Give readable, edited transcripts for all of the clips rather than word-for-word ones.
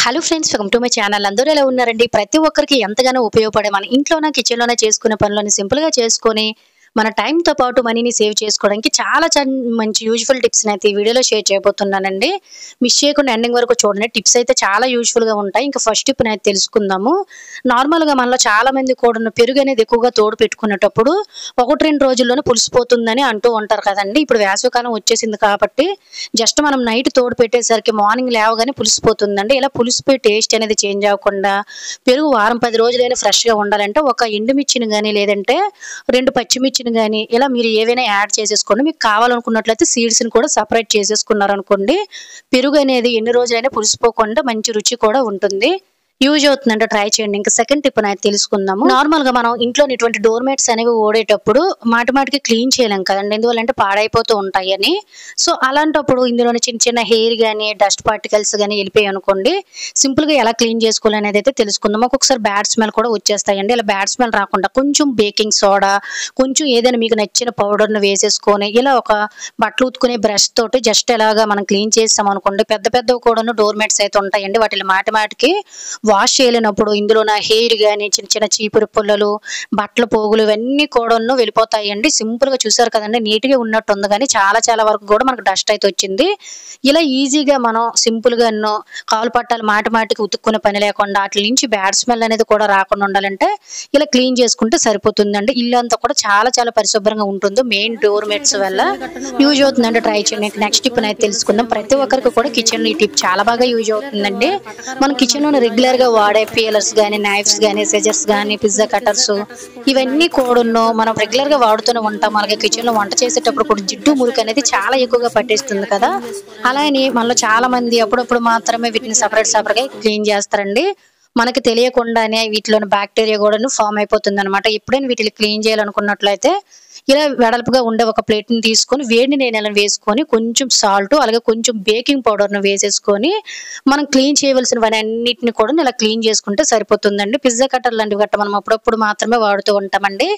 Hello friends, welcome to my channel. అందరూ ఎలా ఉన్నారండి? ప్రతి ఒక్కరికి ఎంతగానో ఉపయోగపడే మన ఇంట్లోనే కిచెన్లోనే చేసుకునే పనులను సింపుల్గా చేసుకొని మన టైంతో పాటు మనీని సేవ్ చేసుకోవడానికి చాలా మంచి యూజ్ఫుల్ టిప్స్ని అయితే ఈ వీడియోలో షేర్ చేయబోతున్నానండి. మిస్ చేయకుండా ఎండింగ్ వరకు చూడండి. టిప్స్ అయితే చాలా యూజ్ఫుల్గా ఉంటాయి. ఇంకా ఫస్ట్ టిప్ అయితే తెలుసుకుందాము. నార్మల్గా మనలో చాలా మంది కూడా పెరుగు అనేది ఎక్కువగా తోడు పెట్టుకునేటప్పుడు 1-2 రోజుల్లోనే పులిసిపోతుందని అంటూ ఉంటారు కదండి. ఇప్పుడు వేసవికాలం వచ్చేసింది కాబట్టి జస్ట్ మనం నైట్ తోడు పెట్టేసరికి మార్నింగ్ లేవగానే పులిసిపోతుందండి. ఇలా పులిసిపోయి టేస్ట్ అనేది చేంజ్ అవ్వకుండా పెరుగు వారం 10 రోజులైనా ఫ్రెష్గా ఉండాలంటే ఒక ఎండుమిర్చిని కానీ లేదంటే 2 పచ్చిమిర్చిని కానీ ఇలా మీరు ఏవైనా యాడ్ చేసేసుకోండి. మీకు కావాలనుకున్నట్లయితే సీడ్స్ని కూడా సపరేట్ చేసేసుకున్నారనుకోండి, పెరుగు అనేది ఎన్ని రోజులైనా పులిసిపోకుండా మంచి రుచి కూడా ఉంటుంది. యూజ్ అవుతుందంటే ట్రై చేయండి. ఇంకా సెకండ్ టిప్ అయితే తెలుసుకుందాము. నార్మల్ గా మనం ఇంట్లో ఇటువంటి డోర్ మేట్స్ అనేవి ఓడేటప్పుడు మాటికి క్లీన్ చేయలేం కదండి, ఎందువల్లంటే పాడైపోతూ ఉంటాయని. సో అలాంటప్పుడు ఇందులోని చిన్న చిన్న హెయిర్ కానీ డస్ట్ పార్టికల్స్ కానీ వెళ్ళిపోయి అనుకోండి, సింపుల్ గా ఎలా క్లీన్ చేసుకోవాలనేది అయితే తెలుసుకుందాం. ఒక్కొక్కసారి బ్యాడ్ స్మెల్ కూడా వచ్చేస్తాయండి. ఇలా బ్యాడ్ స్మెల్ రాకుండా కొంచెం బేకింగ్ సోడా, కొంచెం ఏదైనా మీకు నచ్చిన పౌడర్ను వేసేసుకొని ఇలా ఒక బట్టలు ఉతుకునే బ్రష్ తోటి జస్ట్ ఎలాగా మనం క్లీన్ చేస్తాం అనుకోండి, పెద్ద పెద్ద కూడా డోర్ మేట్స్ అయితే ఉంటాయండి, వాటిని మాటికి వాష్ చేయలేనప్పుడు ఇందులో నా హెయిర్ కానీ చిన్న చిన్న చీపురు పుల్లలు, బట్టల పోగులు ఇవన్నీ కూడా వెళ్ళిపోతాయండి. సింపుల్ గా చూసారు కదండి, నీట్ గా ఉన్నట్టు ఉంది, కానీ చాలా వరకు కూడా మనకు డస్ట్ అయితే వచ్చింది. ఇలా ఈజీగా మనం సింపుల్ గా కాలు పట్టాలు మాటికి ఉతుక్కునే పని లేకుండా వాటి నుంచి బ్యాడ్ స్మెల్ అనేది కూడా రాకుండా ఉండాలంటే ఇలా క్లీన్ చేసుకుంటే సరిపోతుందండి. ఇల్లు అంతా కూడా చాలా పరిశుభ్రంగా ఉంటుంది మెయిన్ డోర్ మేట్స్ వల్ల. యూజ్ అవుతుందంటే ట్రై చేయండి. నెక్స్ట్ టిప్ అయితే తెలుసుకుందాం. ప్రతి ఒక్కరికి కూడా కిచెన్ ఈ టిప్ చాలా బాగా యూజ్ అవుతుందండి. మన కిచెన్ లో రెగ్యులర్ గా వాడే పీలర్స్ గానీ, నైఫ్స్ గానీ, సెజర్స్ గానీ, పిజ్జా కటర్స్ ఇవన్నీ కూడా మనం రెగ్యులర్ గా వాడుతూనే ఉంటాం. అలాగే కిచెన్ లో వంట చేసేటప్పుడు కూడా జిడ్డు మురికి అనేది చాలా ఎక్కువగా పట్టేస్తుంది కదా. అలానే మనలో చాలా మంది అప్పుడప్పుడు మాత్రమే వీటిని సపరేట్ గా క్లీన్ చేస్తారండి. మనకి తెలియకుండానే వీటిలోని బ్యాక్టీరియా కూడా ఫామ్ అయిపోతుంది అనమాట. ఎప్పుడైనా వీటిని క్లీన్ చేయాలనుకున్నట్లయితే ఇలా వెడల్పుగా ఉండే ఒక ప్లేట్ని తీసుకొని వేడి నీళ్ళని వేసుకొని కొంచెం సాల్ట్ అలాగే కొంచెం బేకింగ్ పౌడర్ను వేసేసుకొని మనం క్లీన్ చేయవలసినవన్నీ అన్నిటిని కూడా ఇలా క్లీన్ చేసుకుంటే సరిపోతుందండి. పిజ్జా కట్టర్ లాంటివి గట్ట మనం అప్పుడప్పుడు మాత్రమే వాడుతూ ఉంటామండి.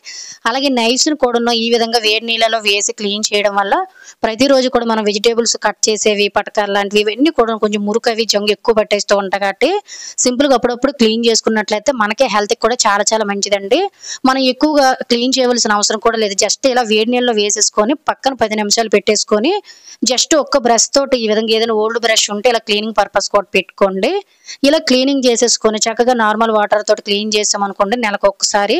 అలాగే నైఫ్స్ని కూడా ఈ విధంగా వేడి నీళ్ళలో వేసి క్లీన్ చేయడం వల్ల ప్రతిరోజు కూడా మనం వెజిటేబుల్స్ కట్ చేసేవి, పటకాలు లాంటివి ఇవన్నీ కూడా కొంచెం మురుకవి జంగు ఎక్కువ పట్టేస్తూ ఉంటాయి కాబట్టి సింపుల్గా అప్పుడప్పుడు క్లీన్ చేసుకున్నట్లయితే మనకే హెల్త్కి కూడా చాలా మంచిదండి. మనం ఎక్కువగా క్లీన్ చేయవలసిన అవసరం కూడా లేదు. జస్ట్ ఇలా వేడి నీళ్ళలో వేసేసుకొని పక్కన 10 నిమిషాలు పెట్టేసుకొని జస్ట్ ఒక్క బ్రష్ తోటి ఈ విధంగా ఏదైనా ఓల్డ్ బ్రష్ ఉంటే ఇలా క్లీనింగ్ పర్పస్ కూడా పెట్టుకోండి. ఇలా క్లీనింగ్ చేసేసుకొని చక్కగా నార్మల్ వాటర్ తోటి క్లీన్ చేసామనుకోండి, నెలకు ఒక్కసారి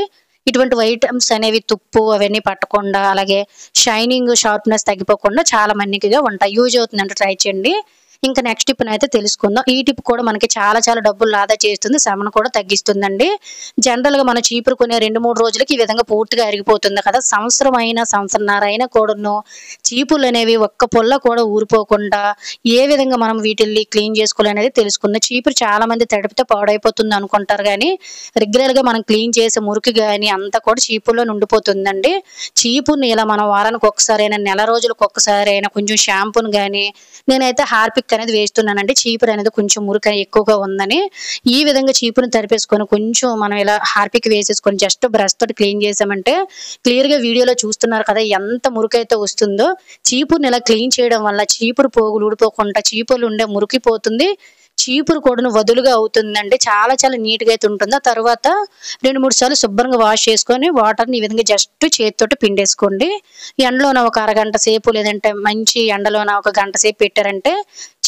ఇటువంటి ఐటమ్స్ అనేవి తుప్పు అవన్నీ పట్టకుండా అలాగే షైనింగ్ షార్ప్నెస్ తగ్గిపోకుండా చాలా మన్నికగా ఉంటాయి. యూజ్ అవుతుందంటే ట్రై చేయండి. ఇంకా నెక్స్ట్ టిప్ అయితే తెలుసుకుందాం. ఈ టిప్ కూడా మనకి చాలా డబ్బులు ఆదా చేస్తుంది, శ్రమను కూడా తగ్గిస్తుందండి. జనరల్ గా మన చీపురు కొనే 2-3 రోజులకి ఈ విధంగా పూర్తిగా అరిగిపోతుంది కదా. సంవత్సరన్నర అయినా కూడాను చీపులు అనేవి ఒక్క పొల్ల కూడా ఊరిపోకుండా ఏ విధంగా మనం వీటిల్ని క్లీన్ చేసుకోవాలనేది తెలుసుకుందాం. చీపురు చాలా మంది తడిపితే పాడైపోతుంది అనుకుంటారు, కానీ రెగ్యులర్ గా మనం క్లీన్ చేసే మురికి కానీ అంతా కూడా చీపుల్లో ఉండిపోతుందండి. చీపుర్ని ఇలా మనం వారానికి ఒక్కసారి అయినా, నెల రోజులకు ఒక్కసారి అయినా కొంచెం షాంపూని కానీ, నేనైతే హార్పిక్ అనేది వేస్తున్నానండి. చీపురు అనేది కొంచెం మురికి ఎక్కువగా ఉందని ఈ విధంగా చీపురుని తరిపేసుకొని కొంచెం మనం ఇలా హార్పిక్ వేసేసుకొని జస్ట్ బ్రష్ తోటి క్లీన్ చేసామంటే క్లియర్ గా వీడియోలో చూస్తున్నారు కదా ఎంత మురికి అయితే వస్తుందో. చీపురుని ఇలా క్లీన్ చేయడం వల్ల చీపురు పోగులు ఊడిపోకుండా చీపురులు ఉండే మురికి పోతుంది, చీపురు కూడా వదులుగా అవుతుందండి. చాలా నీట్గా అయితే ఉంటుంది. ఆ తర్వాత 2-3 సార్లు శుభ్రంగా వాష్ చేసుకొని వాటర్ని ఈ విధంగా జస్ట్ చేతితోటి పిండేసుకోండి. ఎండలోన ఒక అరగంట సేపు లేదంటే మంచి ఎండలోన ఒక గంట సేపు పెట్టారంటే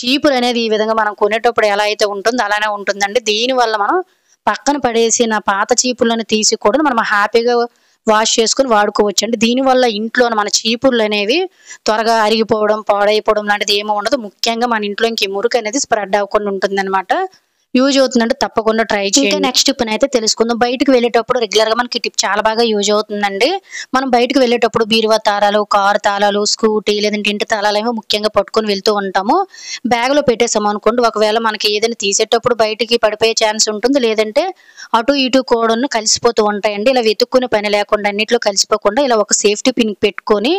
చీపురు అనేది ఈ విధంగా మనం కొనేటప్పుడు ఎలా అయితే ఉంటుందో అలానే ఉంటుందండి. దీనివల్ల మనం పక్కన పడేసిన పాత చీపుర్లను తీసి కూడా మనం హ్యాపీగా వాష్ చేసుకుని వాడుకోవచ్చు అండి. దీనివల్ల ఇంట్లో మన చీపుర్లు అనేవి త్వరగా అరిగిపోవడం, పాడైపోవడం లాంటిది ఏమీ ఉండదు. ముఖ్యంగా మన ఇంట్లో ఇంక మురికి అనేది స్ప్రెడ్ అవ్వకుండా ఉంటుంది అనమాట. యూజ్ అవుతుందంటే తప్పకుండా ట్రై చేయండి. నెక్స్ట్ టిప్ అయితే తెలుసుకుందాం. బయటకు వెళ్ళేటప్పుడు రెగ్యులర్ గా మనకి టిప్ చాలా బాగా యూజ్ అవుతుందండి. మనం బయటకు వెళ్ళేటప్పుడు బీరువా తాళాలు, కారు తాళాలు, స్కూటీ లేదంటే ఇంటి తాళాలు ఏమో ముఖ్యంగా పట్టుకొని వెళ్తూ ఉంటాము. బ్యాగ్ లో పెట్టేసాము అనుకోండి, ఒకవేళ మనకి ఏదైనా తీసేటప్పుడు బయటికి పడిపోయే ఛాన్స్ ఉంటుంది, లేదంటే అటు ఇటు కూడా కలిసిపోతూ ఉంటాయండి. ఇలా వెతుక్కునే పని లేకుండా అన్నిట్లో కలిసిపోకుండా ఇలా ఒక సేఫ్టీ పిన్ పెట్టుకొని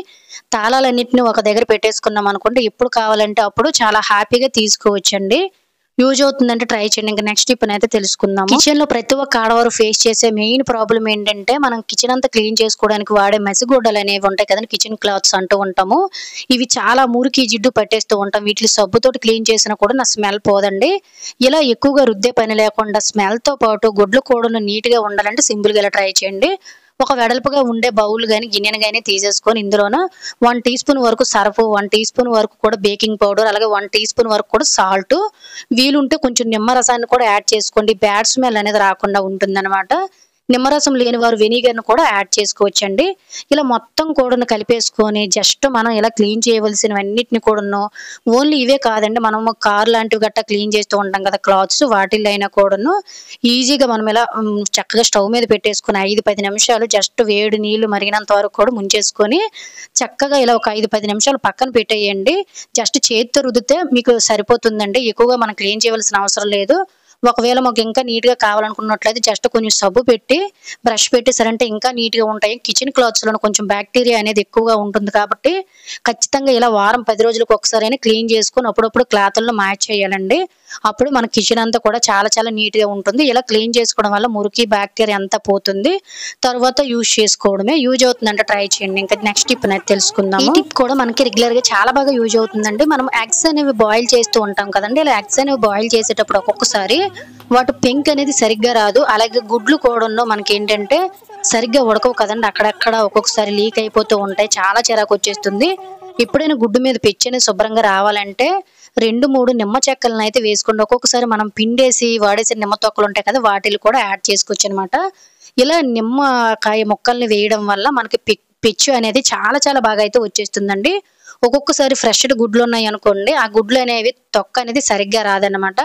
తాళాలన్నింటినీ ఒక దగ్గర పెట్టేసుకున్నాం అనుకోండి, ఎప్పుడు కావాలంటే అప్పుడు చాలా హ్యాపీగా తీసుకోవచ్చండి. యూజ్ అవుతుందంటే ట్రై చేయండి. ఇంకా నెక్స్ట్ టిప్ అయితే తెలుసుకుందాము. కిచెన్ లో ప్రతి ఒక్క ఆడవారు ఫేస్ చేసే మెయిన్ ప్రాబ్లం ఏంటంటే మనం కిచెన్ అంతా క్లీన్ చేసుకోవడానికి వాడే మెసిగుడ్డలు అనేవి ఉంటాయి కదండి, కిచెన్ క్లాత్స్ అంటూ ఉంటాము. ఇవి చాలా మురికి జిడ్డు పట్టేస్తూ ఉంటాం. వీటిని సబ్బుతోటి క్లీన్ చేసినా కూడా నా స్మెల్ పోదండి. ఇలా ఎక్కువగా రుద్దే పని లేకుండా స్మెల్ తో పాటు గుడ్లు కూడా నీట్ గా ఉండాలంటే సింపుల్ గా ఇలా ట్రై చేయండి. ఒక వెడల్పుగా ఉండే బౌల్ గాని గిన్నెను గాని తీసేసుకొని ఇందులోన 1 టీ స్పూన్ వరకు సర్ఫ్, 1 టీ స్పూన్ వరకు కూడా బేకింగ్ పౌడర్, అలాగే 1 టీ స్పూన్ వరకు కూడా సాల్ట్, వీలుంటే కొంచెం నిమ్మరసాన్ని కూడా యాడ్ చేసుకోండి. బ్యాడ్ స్మెల్ అనేది రాకుండా ఉంటుందన్నమాట. నిమ్మరసం లేని వారు వెనిగర్‌ని కూడా యాడ్ చేసుకోవచ్చండి. ఇలా మొత్తం కూడాను కలిపేసుకొని జస్ట్ మనం ఇలా క్లీన్ చేయవలసినవన్నిటిని కూడాను, ఓన్లీ ఇవే కాదండి, మనము కార్ లాంటివి గట్టా క్లీన్ చేస్తూ ఉంటాం కదా క్లాత్స్, వాటిల్లో అయినా కూడాను ఈజీగా మనం ఇలా చక్కగా స్టవ్ మీద పెట్టేసుకొని 5, 10 నిమిషాలు జస్ట్ వేడి నీళ్లు మరిగినంత వరకు కూడా ముంచేసుకొని చక్కగా ఇలా ఒక 5, 10 నిమిషాలు పక్కన పెట్టేయండి. జస్ట్ చేత్తో రుద్దితే మీకు సరిపోతుందండి. ఎక్కువగా మనం క్లీన్ చేయవలసిన అవసరం లేదు. ఒకవేళ మాకు ఇంకా నీట్ గా కావాలనుకున్నట్లయితే జస్ట్ కొంచెం సబ్బు పెట్టి బ్రష్ పెట్టేసారంటే ఇంకా నీట్ గా ఉంటాయి. కిచెన్ క్లాత్స్ లో కొంచెం బ్యాక్టీరియా అనేది ఎక్కువగా ఉంటుంది కాబట్టి ఖచ్చితంగా ఇలా వారం 10 రోజులకు ఒకసారి క్లీన్ చేసుకొని అప్పుడప్పుడు క్లాతులను మ్యాచ్ చేయాలండి. అప్పుడు మన కిచెన్ అంతా కూడా చాలా చాలా నీట్ గా ఉంటుంది. ఇలా క్లీన్ చేసుకోవడం వల్ల మురికి బ్యాక్టీరియా అంతా పోతుంది. తర్వాత యూజ్ చేసుకోవడమే. యూజ్ అవుతుందంటే ట్రై చేయండి. ఇంకా నెక్స్ట్ టిప్ అనేది తెలుసుకుందాం. ఈ టిప్ కూడా మనకి రెగ్యులర్ గా చాలా బాగా యూజ్ అవుతుందండి. మనం ఎగ్స్ అనేవి బాయిల్ చేస్తూ ఉంటాం కదండి. ఇలా ఎగ్స్ అనేవి బాయిల్ చేసేటప్పుడు ఒక్కొక్కసారి వాటి పెంక్ అనేది సరిగ్గా రాదు. అలాగే గుడ్లు కూడా మనకి ఏంటంటే సరిగ్గా ఉడకవు కదండి. అక్కడక్కడ ఒక్కొక్కసారి లీక్ అయిపోతూ ఉంటాయి. చాలా చిరాకు వచ్చేస్తుంది. ఎప్పుడైనా గుడ్డు మీద పెచ్చు అనేది శుభ్రంగా రావాలంటే 2, 3 నిమ్మ చెక్కలను అయితే వేసుకోండి. ఒక్కొక్కసారి మనం పిండేసి వాడేసిన నిమ్మ తొక్కలు ఉంటాయి కదా, వాటిని కూడా యాడ్ చేసుకోవచ్చు అనమాట. ఇలా నిమ్మకాయ ముక్కల్ని వేయడం వల్ల మనకి పెచ్చు అనేది చాలా చాలా బాగా అయితే వచ్చేస్తుందండి. ఒక్కొక్కసారి ఫ్రెష్డ్ గుడ్లు ఉన్నాయి అనుకోండి, ఆ గుడ్లు అనేవి తొక్క అనేది సరిగ్గా రాదన్నమాట.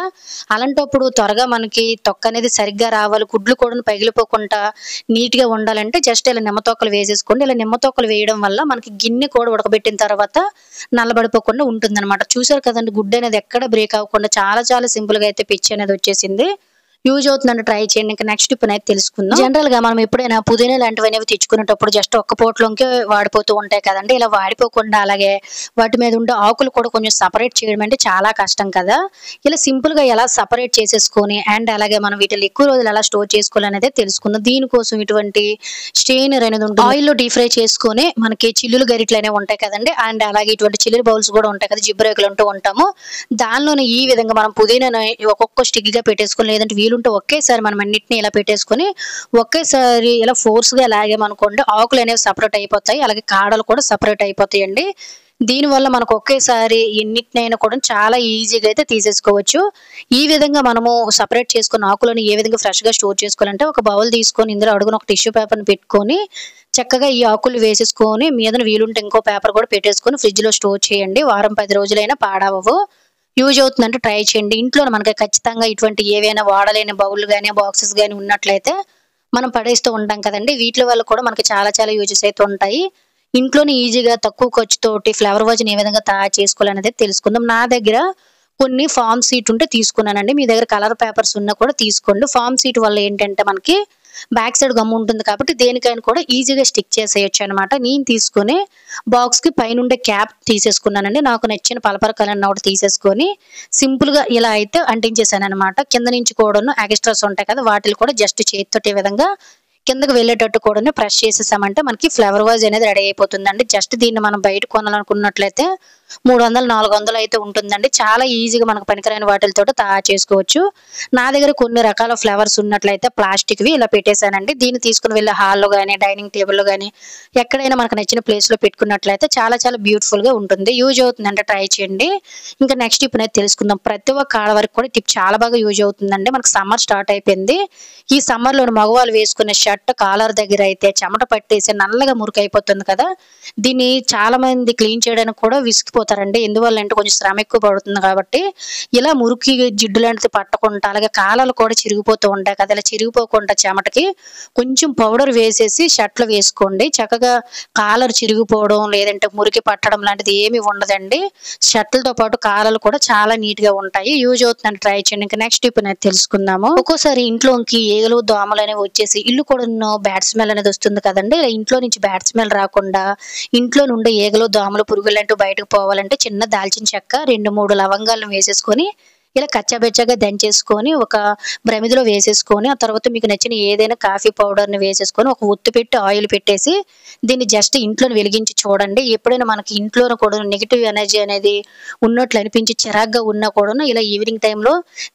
అలాంటప్పుడు త్వరగా మనకి తొక్క అనేది సరిగ్గా రావాలి, గుడ్లు కూడా పగిలిపోకుండా నీట్ గా ఉండాలంటే జస్ట్ ఇలా నిమ్మ తొక్కలు వేసేసుకోండి. ఇలా నిమ్మ తొక్కలు వేయడం వల్ల మనకి గిన్నె కూడా ఉడకబెట్టిన తర్వాత నల్లబడిపోకుండా ఉంటుందన్నమాట. చూసారు కదండి, గుడ్డు అనేది ఎక్కడ బ్రేక్ అవ్వకుండా చాలా చాలా సింపుల్ గా అయితే పిచ్ అనేది వచ్చేసింది. యూజ్ అవుతుందంటే ట్రై చేయండి. ఇంకా నెక్స్ట్ టిప్ అయితే తెలుసుకుందాం. జనరల్ గా మనం ఎప్పుడైనా పుదీనా లాంటివి అనేవి తెచ్చుకునేటప్పుడు జస్ట్ ఒక్క పోట్లోకి వాడిపోతూ ఉంటాయి కదండి. ఇలా వాడిపోకుండా అలాగే వాటి మీద ఉండే ఆకులు కూడా కొంచెం సపరేట్ చేయడం అంటే చాలా కష్టం కదా. ఇలా సింపుల్ గా ఎలా సపరేట్ చేసేసుకొని అండ్ అలాగే మనం వీటిని ఎక్కువ రోజులు ఎలా స్టోర్ చేసుకోవాలనేది తెలుసుకుందాం. దీనికోసం ఇటువంటి స్ట్రెయినర్ అనేది ఉంటుంది. ఆయిల్ లో డీప్ ఫ్రై చేసుకొని మనకి చిల్లులు గరిట్లు అనేవి ఉంటాయి కదండి. అండ్ అలాగే ఇటువంటి చిల్లులు బౌల్స్ కూడా ఉంటాయి కదా, జిబ్బరేకులు అంటూ ఉంటాము. దానిలోనే ఈ విధంగా మనం పుదీనాను ఒక్కొక్క స్టిక్ గా పెట్టేసుకొని, లేదంటే వీలుంటే ఒకేసారి మనం అన్నిటిని ఇలా పెట్టేసుకొని ఒకేసారి ఇలా ఫోర్స్ గా లాగామనుకోండి, ఆకులు అనేవి సపరేట్ అయిపోతాయి, అలాగే కాడలు కూడా సపరేట్ అయిపోతాయండి. దీనివల్ల మనకు ఒకేసారి ఎన్నిటినైనా కూడా చాలా ఈజీగా అయితే తీసేసుకోవచ్చు. ఈ విధంగా మనము సపరేట్ చేసుకున్న ఆకులను ఏ విధంగా ఫ్రెష్ గా స్టోర్ చేసుకోవాలంటే ఒక బౌల్ తీసుకొని ఇందులో అడుగున ఒక టిష్యూ పేపర్ని పెట్టుకొని చక్కగా ఈ ఆకులు వేసేసుకొని మీదన వీలుంటే ఇంకో పేపర్ కూడా పెట్టేసుకొని ఫ్రిడ్జ్ లో స్టోర్ చేయండి. వారం 10 రోజులైనా పాడవవు. యూజ్ అవుతుందంటే ట్రై చేయండి. ఇంట్లో మనకి ఖచ్చితంగా ఇటువంటి ఏవైనా వాడలేని బౌల్ గానీ బాక్సెస్ గానీ ఉన్నట్లయితే మనం పడేస్తూ ఉంటాం కదండి. వీటి వల్ల కూడా మనకి చాలా చాలా యూజెస్ అయితే ఉంటాయి. ఇంట్లోనే ఈజీగా తక్కువ ఖర్చుతోటి ఫ్లవర్ వాజ్ని ఏ విధంగా తయారు చేసుకోవాలనేది తెలుసుకుందాం. నా దగ్గర కొన్ని ఫామ్ సీట్ ఉంటే తీసుకున్నానండి. మీ దగ్గర కలర్ పేపర్స్ ఉన్నా కూడా తీసుకోండి. ఫామ్ సీట్ వల్ల ఏంటంటే మనకి బ్యాక్ సైడ్ గమ్ ఉంటుంది కాబట్టి దేనికైనా కూడా ఈజీగా స్టిక్ చేసేయచ్చు అనమాట. నేను తీసుకుని బాక్స్ కి పైనుండే క్యాప్ తీసేసుకున్నానండి. నాకు నచ్చిన పలపర కలర్ ఒకటి తీసేసుకొని సింపుల్ గా ఇలా అయితే అంటించేసాను అనమాట. కింద నుంచి కూడా ఎక్స్ట్రాస్ ఉంటాయి కదా, వాటిని కూడా జస్ట్ చేతితోటి ఈ విధంగా కిందకు వెళ్ళేటట్టు కూడా ప్రెస్ చేసేసామంటే మనకి ఫ్లవర్ వాజ్ అనేది రెడీ అయిపోతుందండి. జస్ట్ దీన్ని మనం బయట కొనాలనుకున్నట్లయితే 300, 400 అయితే ఉంటుందండి. చాలా ఈజీగా మనకు పనికిరాని వాటితో తయారు చేసుకోవచ్చు. నా దగ్గర కొన్ని రకాల ఫ్లవర్స్ ఉన్నట్లయితే ప్లాస్టిక్వి ఇలా పెట్టేశానండి. దీన్ని తీసుకుని వెళ్ళి హాల్లో కానీ డైనింగ్ టేబుల్లో కానీ ఎక్కడైనా మనకు నచ్చిన ప్లేస్ లో పెట్టుకున్నట్లయితే చాలా చాలా బ్యూటిఫుల్ గా ఉంటుంది. యూజ్ అవుతుందంటే ట్రై చేయండి. ఇంకా నెక్స్ట్ టిప్ అనేది తెలుసుకుందాం. ప్రతి ఒక్క ఆడవారికి కూడా టిప్ చాలా బాగా యూజ్ అవుతుందండి. మనకు సమ్మర్ స్టార్ట్ అయిపోయింది. ఈ సమ్మర్ లో మగవాళ్ళు వేసుకునే షర్ట్ కాలర్ దగ్గర అయితే చెమట పట్టేసి నల్లగా మురికి అయిపోతుంది కదా. దీన్ని చాలా మంది క్లీన్ చేయడానికి కూడా విసిగిపోతారండి. ఎందువల్ల అంటే కొంచెం శ్రమ ఎక్కువ పడుతుంది కాబట్టి. ఇలా మురికి జిడ్డు లాంటిది పట్టకుండా అలాగే కాలాలు కూడా చిరిగిపోతూ ఉంటాయి కదా, ఇలా చిరిగిపోకుండా చెమటకి కొంచెం పౌడర్ వేసేసి షర్ట్లు వేసుకోండి. చక్కగా కాలర్ చిరిగిపోవడం లేదంటే మురికి పట్టడం లాంటిది ఏమి ఉండదండి. షర్ట్లతో పాటు కాలాలు కూడా చాలా నీట్ గా ఉంటాయి. యూజ్ అవుతుందని ట్రై చేయండి. ఇంకా నెక్స్ట్ టిప్ అనేది తెలుసుకుందాము. ఒక్కోసారి ఇంట్లోకి ఏగలు దోమలు అనేవి వచ్చేసి ఇల్లు కూడా బ్యాడ్ స్మెల్ అనేది వస్తుంది కదండి. ఇలా ఇంట్లో నుంచి బ్యాడ్ స్మెల్ రాకుండా ఇంట్లో నుండి ఏగలు దోమలు పురుగులు అంటూ బయటకు పోవాలంటే చిన్న దాల్చిన చెక్క 2, 3 లవంగాలను వేసేసుకొని ఇలా కచ్చాబెచ్చాగా దంచేసుకొని ఒక ప్రమిదిలో వేసేసుకొని ఆ తర్వాత మీకు నచ్చిన ఏదైనా కాఫీ పౌడర్ని వేసేసుకొని ఒక ఒత్తి పెట్టి ఆయిల్ పెట్టేసి దీన్ని జస్ట్ ఇంట్లో వెలిగించి చూడండి. ఎప్పుడైనా మనకి ఇంట్లోనే కూడా నెగిటివ్ ఎనర్జీ అనేది ఉన్నట్లు అనిపించి చిరాగ్గా ఉన్నా కూడాను ఇలా ఈవినింగ్ టైంలో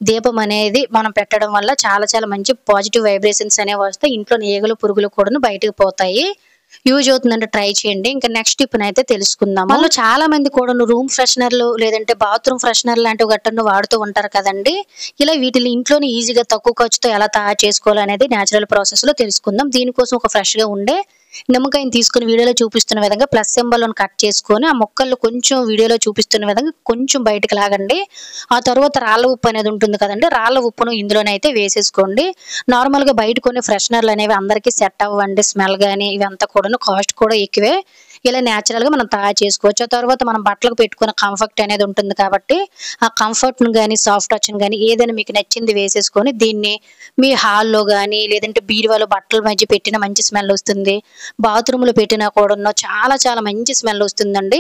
దీపం అనేది మనం పెట్టడం వల్ల చాలా చాలా మంచి పాజిటివ్ వైబ్రేషన్స్ అనేవి వస్తాయి. ఇంట్లో ఈగలు పురుగులు కూడాను బయటకు పోతాయి. యూజ్ అవుతుందంటే ట్రై చేయండి. ఇంకా నెక్స్ట్ టిప్ అయితే తెలుసుకుందాము. వాళ్ళు చాలా మంది కూడా రూమ్ ఫ్రెషనర్లు లేదంటే బాత్రూమ్ ఫ్రెషనర్ లాంటివి గట్టను వాడుతూ ఉంటారు కదండి. ఇలా వీటిని ఇంట్లోనే ఈజీగా తక్కువ ఖర్చుతో ఎలా తయారు చేసుకోవాలనేది న్యాచురల్ ప్రాసెస్ లో తెలుసుకుందాం. దీనికోసం ఒక ఫ్రెష్ గా ఉండే నిమ్మకాయని తీసుకుని వీడియోలో చూపిస్తున్న విధంగా ప్లస్ సింబల్ కట్ చేసుకొని ఆ మొక్కలు కొంచెం వీడియోలో చూపిస్తున్న విధంగా కొంచెం బయటకు లాగండి. ఆ తర్వాత రాళ్ళ ఉప్పు అనేది ఉంటుంది కదండి, రాళ్ళ ఉప్పును ఇందులోనైతే వేసేసుకోండి. నార్మల్ గా బయట కొన్ని ఫ్రెషనర్లు అనేవి అందరికీ సెట్ అవ్వండి. స్మెల్ కానీ ఇవంతా కూడా కాస్ట్ కూడా ఎక్కువే. ఇలా న్యాచురల్ గా మనం తయారు చేసుకోవచ్చు. ఆ తర్వాత మనం బట్టలకు పెట్టుకున్న కంఫర్ట్ అనేది ఉంటుంది కాబట్టి ఆ కంఫర్ట్ ను కానీ సాఫ్ట్ టచ్ ను కానీ ఏదైనా మీకు నచ్చింది వేసేసుకొని దీన్ని మీ హాల్లో కానీ లేదంటే బీరువాలో బట్టల మధ్య పెట్టిన మంచి స్మెల్ వస్తుంది. బాత్రూమ్ లో పెట్టినా కూడా చాలా చాలా మంచి స్మెల్ వస్తుందండి.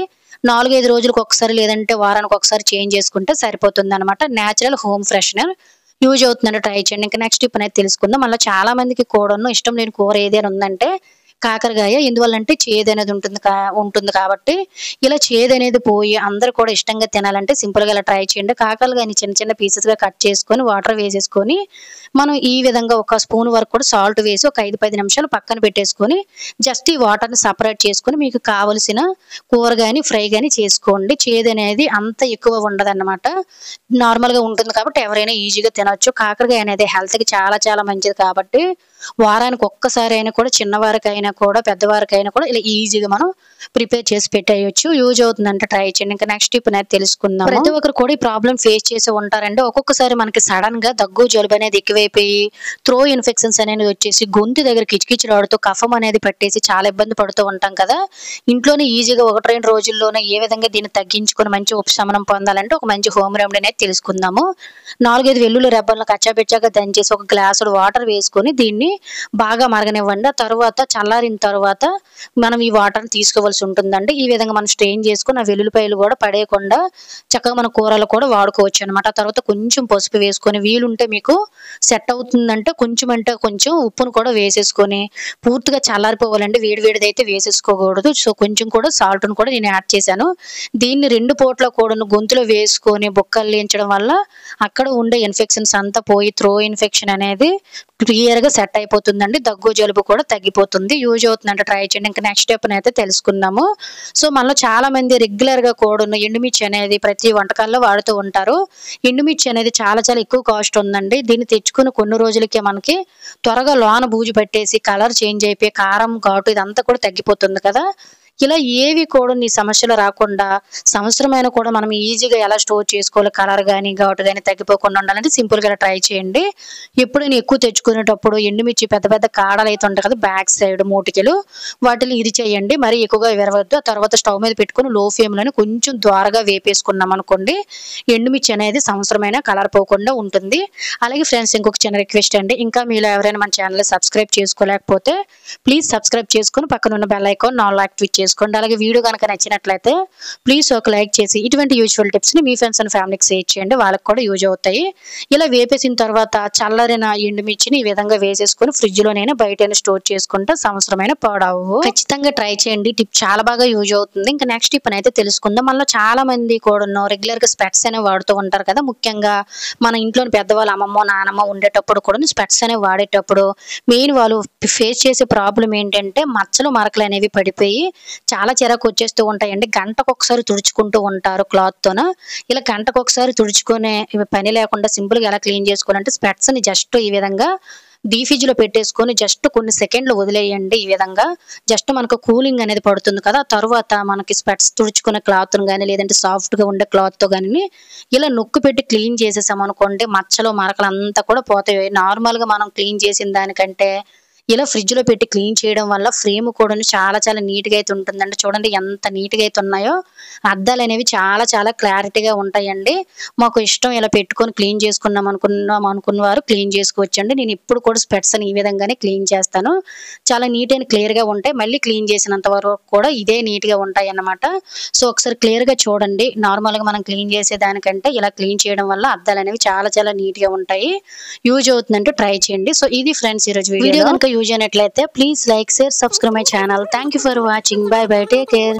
4-5 రోజులకు ఒకసారి లేదంటే వారానికి ఒకసారి చేంజ్ చేసుకుంటే సరిపోతుంది అనమాట. న్యాచురల్ హోమ్ ఫ్రెషనర్ యూజ్ అవుతుందంటే ట్రై చేయండి. ఇంకా నెక్స్ట్ టిప్ అనేది తెలుసుకుందాం. మళ్ళీ చాలా మందికి కూడా ఇష్టం లేని కూర ఏదైనా ఉందంటే కాకరకాయ. ఎందువల్లంటే చేదు అనేది ఉంటుంది కాబట్టి ఇలా చేదు అనేది పోయి అందరూ కూడా ఇష్టంగా తినాలంటే సింపుల్ గా ఇలా ట్రై చేయండి. కాకరకాయని చిన్న చిన్న పీసెస్ గా కట్ చేసుకొని వాటర్ వేసేసుకొని మనం ఈ విధంగా ఒక స్పూన్ వరకు కూడా సాల్ట్ వేసి ఒక 5-10 నిమిషాలు పక్కన పెట్టేసుకొని జస్ట్ ఈ వాటర్ ని సపరేట్ చేసుకొని మీకు కావలసిన కూర గాని ఫ్రై గాని చేసుకోండి. చేదు అనేది అంత ఎక్కువ ఉండదన్నమాట. నార్మల్ గా ఉంటుంది కాబట్టి ఎవరైనా ఈజీగా తినొచ్చు. కాకరకాయ అనేది హెల్త్ కి చాలా చాలా మంచిది కాబట్టి వారానికి ఒక్కసారి అయినా కూడా చిన్నవారికైనా కూడా పెద్దవారికైనా కూడా ఇలా ఈజీగా మనం ప్రిపేర్ చేసి పెట్టేయచ్చు. యూజ్ అవుతుందంటే ట్రై చేయండి. ఇంకా నెక్స్ట్ టిప్ అనేది తెలుసుకుందాం. ప్రతి ఒక్కరు కూడా ఈ ప్రాబ్లం ఫేస్ చేసి ఉంటారండి. ఒక్కొక్కసారి మనకి సడన్ గా దగ్గు జలుబు అనేది ఎక్కువైపోయి త్రో ఇన్ఫెక్షన్స్ అనేది వచ్చేసి గొంతు దగ్గర కిచకిచలాడుతూ కఫం అనేది పట్టేసి చాలా ఇబ్బంది పడుతూ ఉంటాం కదా. ఇంట్లోనే ఈజీగా 1-2 రోజుల్లోనే ఏ విధంగా దీన్ని తగ్గించుకొని మంచి ఉపశమనం పొందాలంటే ఒక మంచి హోమ్ రెమెడీ అనేది తెలుసుకుందాము. 4-5 వెల్లుల్లి రెబ్బలను కచ్చాబెచ్చాగా దంచేసి ఒక గ్లాసుడు వాటర్ వేసుకొని దీన్ని బాగా మరగనివ్వండి. ఆ తర్వాత చల్లారిన తర్వాత మనం ఈ వాటర్ని తీసుకోవాల్సి ఉంటుందండి. ఈ విధంగా మనం స్ట్రెయిన్ చేసుకుని ఆ వెల్లుల్లిపాయలు కూడా పడేయకుండా చక్కగా మన కూరలు కూడా వాడుకోవచ్చు అనమాట. ఆ తర్వాత కొంచెం పసుపు వేసుకొని వీలుంటే మీకు సెట్ అవుతుందంటే కొంచెం అంటే కొంచెం ఉప్పును కూడా వేసేసుకొని పూర్తిగా చల్లారిపోవాలండి. వేడివేడిది అయితే వేసేసుకోకూడదు. సో కొంచెం కూడా సాల్ట్ను కూడా నేను యాడ్ చేశాను. దీన్ని 2 పూట్ల కూడా గొంతులో వేసుకొని బొక్కలు లేంచడం వల్ల అక్కడ ఉండే ఇన్ఫెక్షన్స్ అంతా పోయి త్రో ఇన్ఫెక్షన్ అనేది క్లియర్ గా సెట్ అయిపోతుందండి. దగ్గు జలుబు కూడా తగ్గిపోతుంది. యూజ్ అవుతుందంటే ట్రై చేయండి. ఇంకా నెక్స్ట్ స్టెప్ అయితే తెలుసుకుందాము. సో మనలో చాలా మంది రెగ్యులర్ గా కూడా ఎండుమిర్చి అనేది ప్రతి వంటకాల్లో వాడుతూ ఉంటారు. ఎండుమిర్చి అనేది చాలా చాలా ఎక్కువ కాస్ట్ ఉందండి. దీన్ని తెచ్చుకుని కొన్ని రోజులకే మనకి త్వరగా లోన బూజు పట్టేసి కలర్ చేంజ్ అయిపోయి కారం ఘాటు ఇదంతా కూడా తగ్గిపోతుంది కదా. ఇలా ఏవి కూడా నీ సమస్యలు రాకుండా సంవత్సరమైన కూడా మనం ఈజీగా ఎలా స్టోర్ చేసుకోవాలి, కలర్ కానీ ఘాటు కానీ తగ్గిపోకుండా ఉండాలంటే సింపుల్ గా ట్రై చేయండి. ఎప్పుడైనా ఎక్కువ తెచ్చుకునేటప్పుడు ఎండుమిర్చి పెద్ద పెద్ద కాడలు అయితే ఉంటాయి కదా బ్యాక్ సైడ్ మూటికలు వాటిని ఇది చేయండి. మరి ఎక్కువగా విరవద్దు. ఆ తర్వాత స్టవ్ మీద పెట్టుకుని లో ఫ్లేమ్ లోనే కొంచెం ద్వారగా వేపేసుకున్నాం అనుకోండి ఎండుమిర్చి అనేది సంవత్సరమైన కలర్ పోకుండా ఉంటుంది. అలాగే ఫ్రెండ్స్ ఇంకొక చిన్న రిక్వెస్ట్ అండి, ఇంకా మీలో ఎవరైనా మన ఛానల్ సబ్స్క్రైబ్ చేసుకోలేకపోతే ప్లీజ్ సబ్స్క్రైబ్ చేసుకుని పక్కన ఉన్న బెల్ ఐకాన్ ఆల్ యాక్టివేట్ చేసుకోండి. అలాగే వీడియో కనుక నచ్చినట్లయితే ప్లీజ్ ఒక లైక్ చేసి ఇటువంటి యూజ్ఫుల్ టిప్స్ ని మీ ఫ్రెండ్స్ అండ్ ఫ్యామిలీకి షేర్ చేయండి. వాళ్ళకి కూడా యూజ్ అవుతాయి. ఇలా వేపేసిన తర్వాత చల్లరిన ఎండుమిర్చిని ఈ విధంగా వేసేసుకొని ఫ్రిడ్జ్ లోనైనా బయటైనా స్టోర్ చేసుకుంటే సంవత్సరమైన పాడవు. ఖచ్చితంగా ట్రై చేయండి. టిప్ చాలా బాగా యూజ్ అవుతుంది. ఇంకా నెక్స్ట్ టిప్ అయితే తెలుసుకుందాం. మనలో చాలా మంది కూడా రెగ్యులర్ గా స్పెట్స్ అనేవి వాడుతూ ఉంటారు కదా. ముఖ్యంగా మన ఇంట్లోని పెద్దవాళ్ళు అమ్మమ్మ నానమ్మ ఉండేటప్పుడు కూడా స్పెట్స్ అనేవి వాడేటప్పుడు మెయిన్ వాళ్ళు ఫేస్ చేసే ప్రాబ్లం ఏంటంటే మచ్చలు మరకలు అనేవి పడిపోయి చాలా చిరాకు వచ్చేస్తూ ఉంటాయండి. గంటకు ఒకసారి తుడుచుకుంటూ ఉంటారు క్లాత్ తోన. ఇలా గంటకు ఒకసారి తుడుచుకునే పని లేకుండా సింపుల్ గా ఎలా క్లీన్ చేసుకోవాలంటే స్పెట్స్ ని జస్ట్ ఈ విధంగా డీఫ్రిడ్జ్ లో పెట్టేసుకొని జస్ట్ కొన్ని సెకండ్లు వదిలేయండి. ఈ విధంగా జస్ట్ మనకు కూలింగ్ అనేది పడుతుంది కదా. తర్వాత మనకి స్పెట్స్ తుడుచుకునే క్లాత్ కానీ లేదంటే సాఫ్ట్ గా ఉండే క్లాత్ తో కానీ ఇలా నొక్కు పెట్టి క్లీన్ చేసేసాం అనుకోండి మచ్చలు మరకలు అంతా కూడా పోతాయి. నార్మల్ గా మనం క్లీన్ చేసిన దానికంటే ఇలా ఫ్రిడ్జ్ లో పెట్టి క్లీన్ చేయడం వల్ల ఫ్రేమ్ కూడా చాలా చాలా నీట్ గా అయితే ఉంటుందండి. చూడండి ఎంత నీట్ గా అయితే ఉన్నాయో. అద్దాలు అనేవి చాలా చాలా క్లారిటీగా ఉంటాయండి. మాకు ఇష్టం ఇలా పెట్టుకొని క్లీన్ చేసుకున్నాం అనుకున్న వారు క్లీన్ చేసుకోవచ్చండి. నేను ఇప్పుడు కూడా స్పెట్స్ అని ఈ విధంగానే క్లీన్ చేస్తాను. చాలా నీట్ అండ్ క్లియర్ గా ఉంటాయి. మళ్ళీ క్లీన్ చేసినంత వరకు కూడా ఇదే నీట్ గా ఉంటాయి అన్నమాట. సో ఒకసారి క్లియర్ గా చూడండి. నార్మల్ గా మనం క్లీన్ చేసే దానికంటే ఇలా క్లీన్ చేయడం వల్ల అద్దాలు అనేవి చాలా చాలా నీట్ గా ఉంటాయి. యూజ్ అవుతుందంటే ట్రై చేయండి. సో ఇది ఫ్రెండ్స్ ఈరోజు వీడియో కనుక యూజ్ అయినట్లయితే please like, share, subscribe my channel. Thank you for watching. By by. Take care.